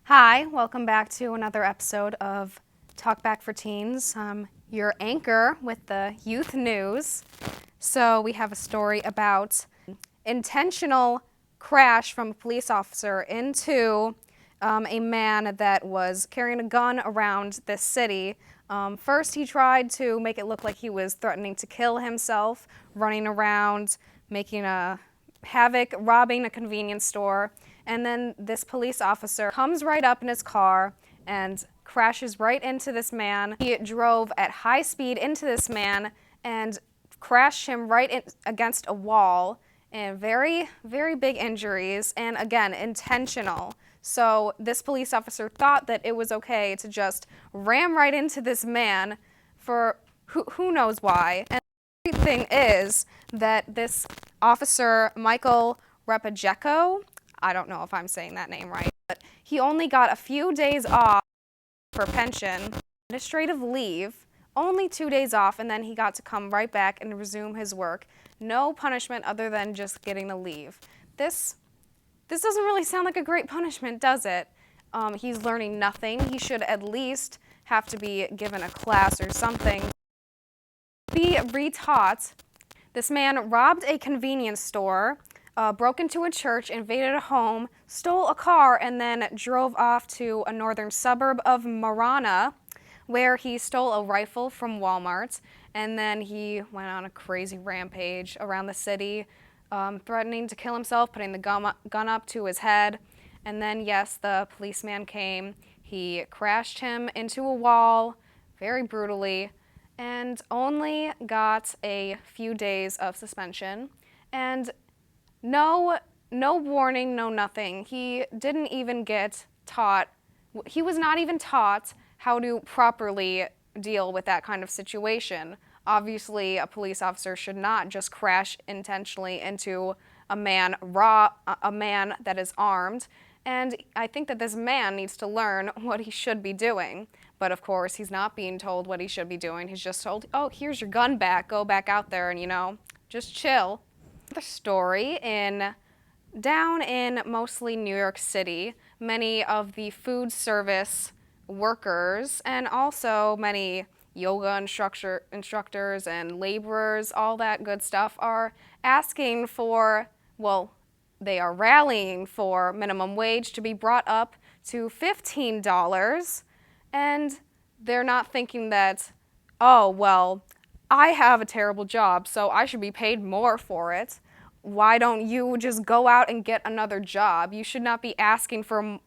Hi, welcome back to another episode of Talk Back for Teens. Your anchor with the youth news. So we have a story about intentional crash from a police officer into a man that was carrying a gun around this city. First, he tried to make it look like he was threatening to kill himself, running around, making a havoc, robbing a convenience store. And then this police officer comes right up in his car and crashes right into this man. He drove at high speed into this man and crashed him right against a wall, and very, very big injuries, and again, intentional. So this police officer thought that it was okay to just ram right into this man for who knows why. And the thing is that this officer, Michael Repajeko, I don't know if I'm saying that name right, but he only got a few days off for pension, administrative leave, only 2 days off, and then he got to come right back and resume his work. No punishment other than just getting a leave. This doesn't really sound like a great punishment, does it? He's learning nothing. He should at least have to be given a class or something. Be retaught. This man robbed a convenience store, broke into a church, invaded a home, stole a car, and then drove off to a northern suburb of Marana, where he stole a rifle from Walmart, and then he went on a crazy rampage around the city, threatening to kill himself, putting the gun up to his head. And then, yes, the policeman came. He crashed him into a wall very brutally and only got a few days of suspension. And no warning, no nothing. He didn't even get taught, he was not even taught how to properly deal with that kind of situation. Obviously, a police officer should not just crash intentionally into a man that is armed. And I think that this man needs to learn what he should be doing. But of course, he's not being told what he should be doing. He's just told, oh, here's your gun back. Go back out there and, just chill. The story down in mostly New York City, many of the food service workers and also many yoga instructors and laborers, all that good stuff, are asking for, they are rallying for minimum wage to be brought up to $15, and they're not thinking that, I have a terrible job, so I should be paid more for it. Why don't you just go out and get another job? You should not be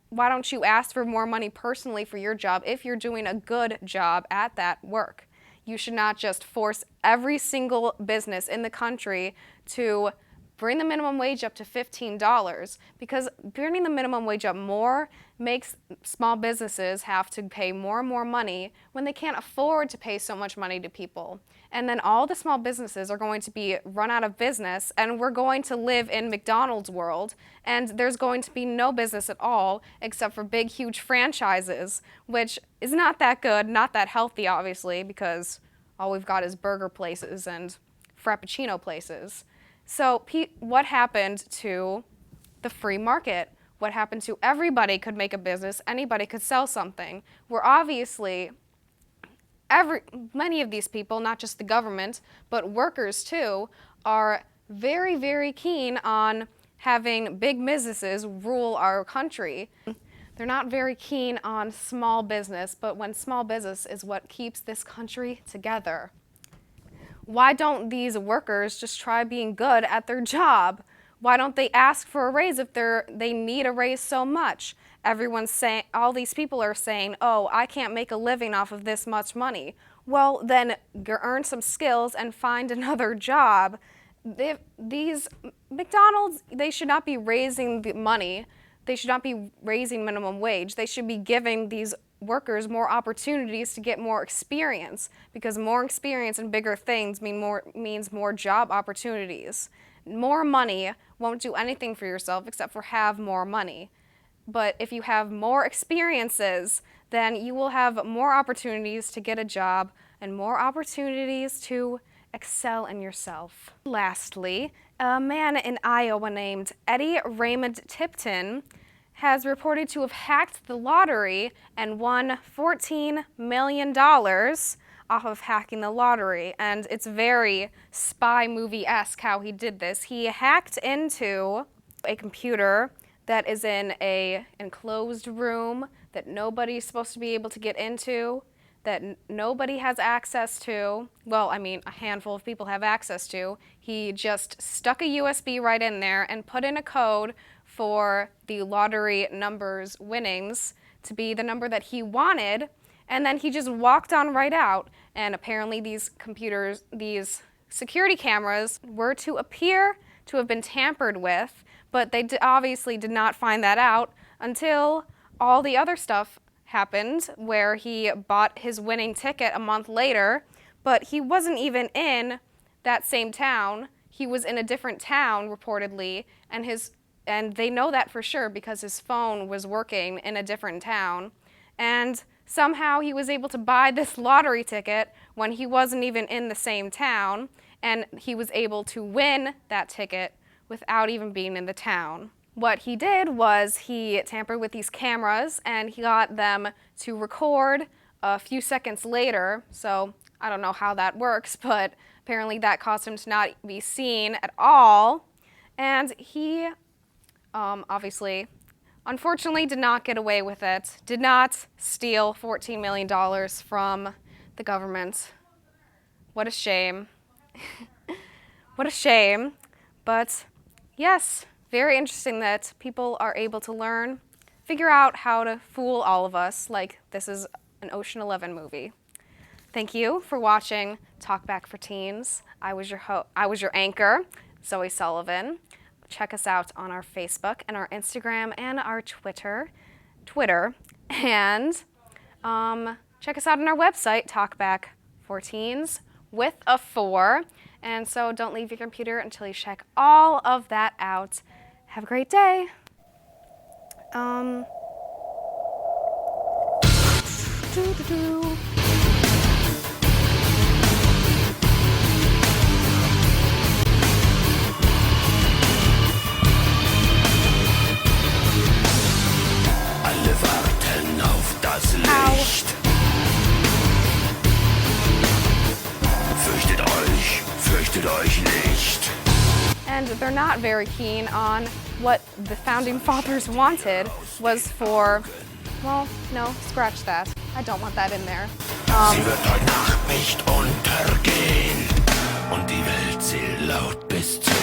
why don't you ask for more money personally for your job if you're doing a good job at that work? You should not just force every single business in the country to bring the minimum wage up to $15, because bringing the minimum wage up more makes small businesses have to pay more and more money when they can't afford to pay so much money to people. And then all the small businesses are going to be run out of business, and we're going to live in McDonald's world, and there's going to be no business at all except for big, huge franchises, which is not that good, not that healthy, obviously, because all we've got is burger places and Frappuccino places. So what happened to the free market? What happened to everybody could make a business, anybody could sell something? Where obviously many of these people, not just the government, but workers too, are very, very keen on having big businesses rule our country. They're not very keen on small business, but when small business is what keeps this country together. Why don't these workers just try being good at their job? Why don't they ask for a raise if they need a raise so much? Everyone's saying, all these people are saying, oh, I can't make a living off of this much money. Well, then earn some skills and find another job. These McDonald's, they should not be raising the money. They should not be raising minimum wage. They should be giving these workers more opportunities to get more experience, because more experience and bigger things means more job opportunities. More money won't do anything for yourself except for have more money. But if you have more experiences, then you will have more opportunities to get a job and more opportunities to excel in yourself. Lastly, a man in Iowa named Eddie Raymond Tipton has reported to have hacked the lottery and won $14 million off of hacking the lottery. And it's very spy movie-esque how he did this. He hacked into a computer that is in an enclosed room that nobody's supposed to be able to get into, that nobody has access to. Well, I mean, a handful of people have access to. He just stuck a USB right in there and put in a code for the lottery numbers winnings to be the number that he wanted, and then he just walked on right out. And apparently these computers, these security cameras were to appear to have been tampered with, but they obviously did not find that out until all the other stuff happened, where he bought his winning ticket a month later, but he wasn't even in that same town. He was in a different town, reportedly, and they know that for sure because his phone was working in a different town. And somehow he was able to buy this lottery ticket when he wasn't even in the same town, and he was able to win that ticket without even being in the town. What he did was he tampered with these cameras and he got them to record a few seconds later. So I don't know how that works, but apparently that caused him to not be seen at all. And he obviously, unfortunately, did not get away with it, did not steal $14 million from the government. What a shame. What a shame. But yes, very interesting that people are able to figure out how to fool all of us like this is an Ocean 11 movie. Thank you for watching Talk Back for Teens. I was your anchor, Zoe Sullivan. Check us out on our Facebook and our Instagram and our Twitter, and check us out on our website, Talk Back for Teens with a 4. And so don't leave your computer until you check all of that out. Have a great day. Alle warten auf das Licht. Fürchtet euch nicht. And they're not very keen on what the founding fathers wanted was for, well, no, scratch that. I don't want that in there. Sie wird heute Nacht nicht untergehen und die Welt zählt laut bis 10.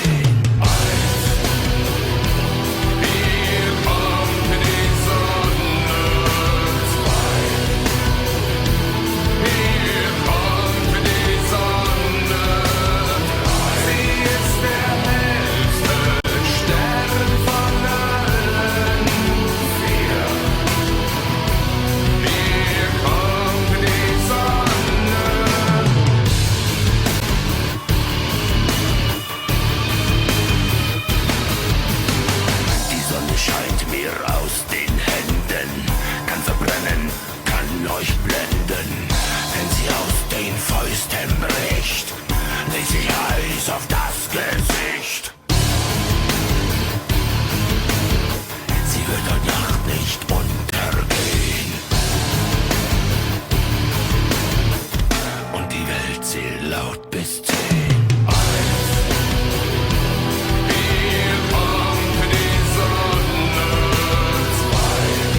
Scheint mir aus den Händen, kann verbrennen, kann euch blenden. Wenn sie aus den Fäusten bricht, legt sich Eis auf das Gesicht. Sie wird heute Nacht nicht untergehen und die Welt zählt laut bis 10.